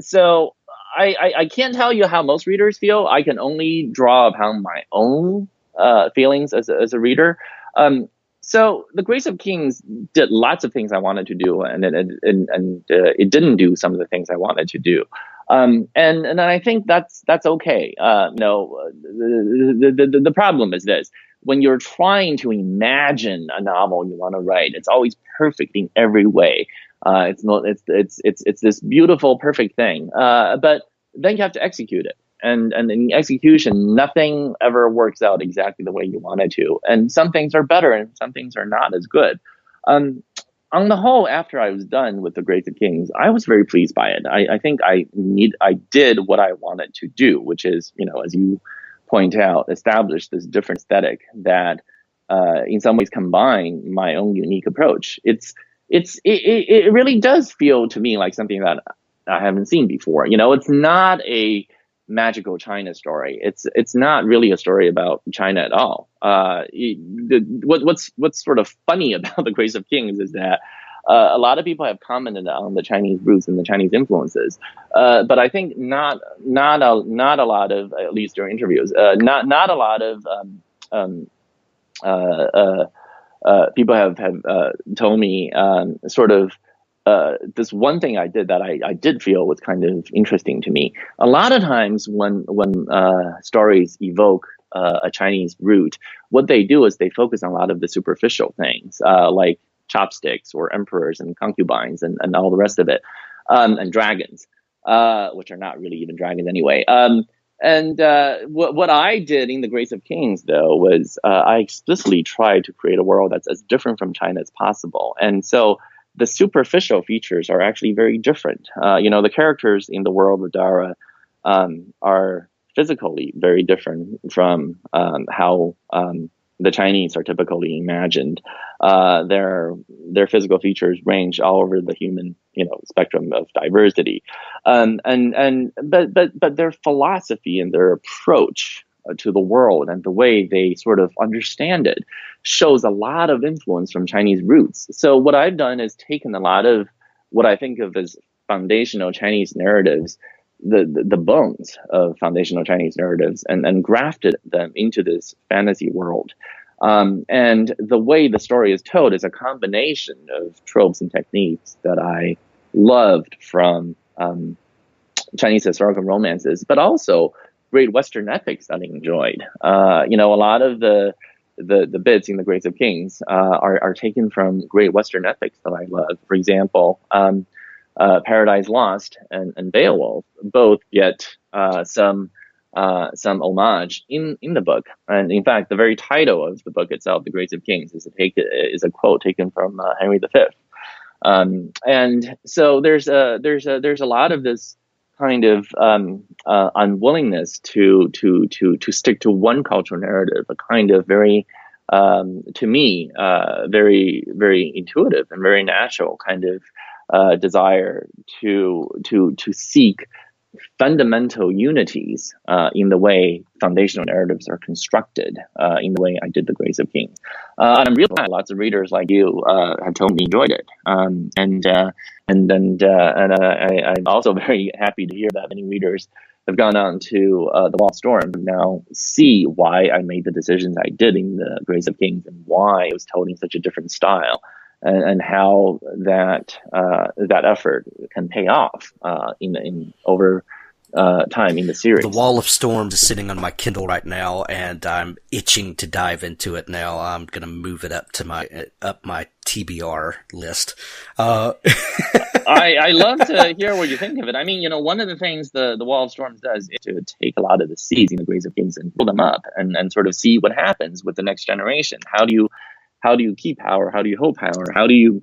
So I can't tell you how most readers feel. I can only draw upon my own feelings as a reader. So The Grace of Kings did lots of things I wanted to do, and it didn't do some of the things I wanted to do. And I think that's okay. The problem is this: when you're trying to imagine a novel you want to write, it's always perfect in every way. It's this beautiful, perfect thing. But then you have to execute it. And in execution, nothing ever works out exactly the way you want it to. And some things are better and some things are not as good. On the whole, after I was done with The Grace of Kings, I was very pleased by it. I think I did what I wanted to do, which is, as you point out, establish this different aesthetic that in some ways combine my own unique approach. It really does feel to me like something that I haven't seen before. It's not a magical China story. It's not really a story about China at all. What's sort of funny about The Grace of Kings is that a lot of people have commented on the Chinese roots and the Chinese influences, but I think not a lot of, at least during interviews, not a lot of people have told me sort of. This one thing I did that I did feel was kind of interesting to me. A lot of times when stories evoke a Chinese root, what they do is they focus on a lot of the superficial things, like chopsticks or emperors and concubines and all the rest of it, and dragons, which are not really even dragons anyway. What I did in The Grace of Kings, though, was I explicitly tried to create a world that's as different from China as possible. And so the superficial features are actually very different. The characters in the world of Dara are physically very different from how the Chinese are typically imagined. Their physical features range all over the human spectrum of diversity, but their philosophy and their approach to the world and the way they sort of understand it shows a lot of influence from Chinese roots. So what I've done is taken a lot of what I think of as foundational Chinese narratives, the bones of foundational Chinese narratives, and grafted them into this fantasy world. And the way the story is told is a combination of tropes and techniques that I loved from Chinese historical romances, but also great Western epics that I enjoyed. A lot of the bits in The Grace of Kings are taken from great Western epics that I love. For example, Paradise Lost and Beowulf both get some homage in the book. And in fact, the very title of the book itself, The Grace of Kings, is a quote taken from Henry V. And so there's a lot of this kind of unwillingness to stick to one cultural narrative, a kind of very, to me, very, very intuitive and very natural kind of desire to seek fundamental unities in the way foundational narratives are constructed, in the way I did The Grace of Kings. And I'm really glad lots of readers like you have told me enjoyed it. And I'm also very happy to hear that many readers have gone on to The Wall Storm and now see why I made the decisions I did in The Grace of Kings and why it was told in such a different style. And how that effort can pay off in over time in the series. The Wall of Storms is sitting on my Kindle right now, and I'm itching to dive into it now. I'm going to move it up to my TBR list. I love to hear what you think of it. I mean, one of the things the Wall of Storms does is to take a lot of the seeds in the Graves of Kings and pull them up and sort of see what happens with the next generation. How do you keep power? How do you hold power? How do you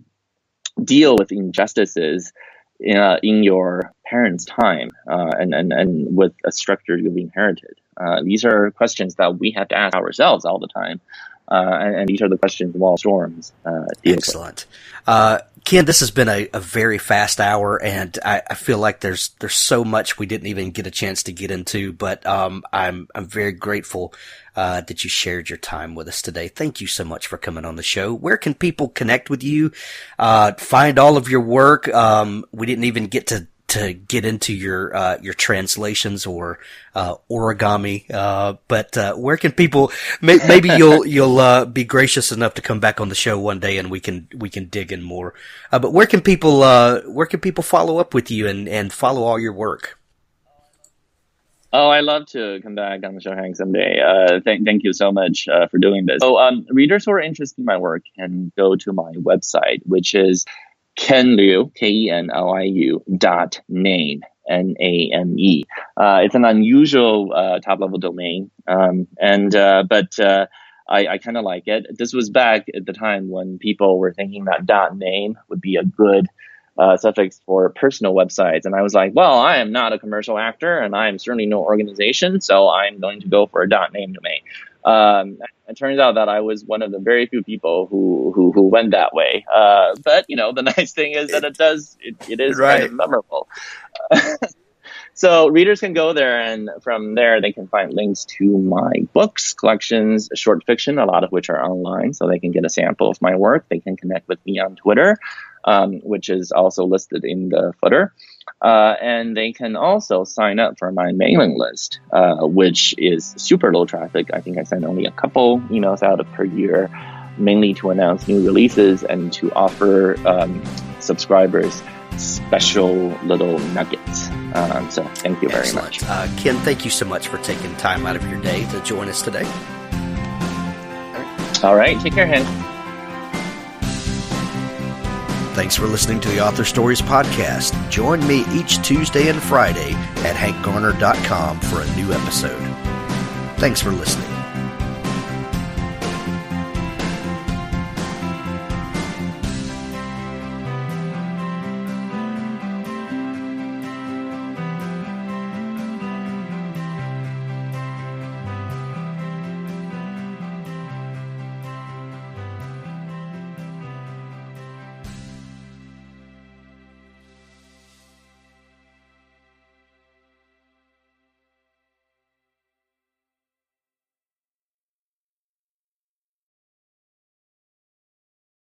deal with injustices in your parents' time and with a structure you've inherited? These are questions that we have to ask ourselves all the time. And these are the questions the Wall of Storms deals Excellent. Ken, this has been a very fast hour, and I feel like there's so much we didn't even get a chance to get into, but I'm very grateful that you shared your time with us today. Thank you so much for coming on the show. Where can people connect with you, find all of your work? We didn't even get to get into your translations or origami, but where can people? Maybe you'll be gracious enough to come back on the show one day and we can dig in more. But where can people follow up with you and follow all your work? Oh, I love to come back on the show, Hank, someday. Thank you so much for doing this. So, readers who are interested in my work can go to my website, which is Kenliu, KENLIU.name, NAME. It's an unusual top-level domain, but I kind of like it. This was back at the time when people were thinking that .name would be a good suffix for personal websites. And I was like, well, I am not a commercial actor, and I am certainly no organization, so I'm going to go for a .name domain. It turns out that I was one of the very few people who went that way. But the nice thing is that it is right. kind of memorable. So readers can go there, and from there they can find links to my books, collections, short fiction, a lot of which are online, so they can get a sample of my work. They can connect with me on Twitter, which is also listed in the footer. And they can also sign up for my mailing list, which is super low traffic. I think I send only a couple emails out per year, mainly to announce new releases and to offer subscribers special little nuggets. So thank you very much. Ken, thank you so much for taking time out of your day to join us today. All right. Take care, Hen. Thanks for listening to the Author Stories podcast. Join me each Tuesday and Friday at hankgarner.com for a new episode. Thanks for listening.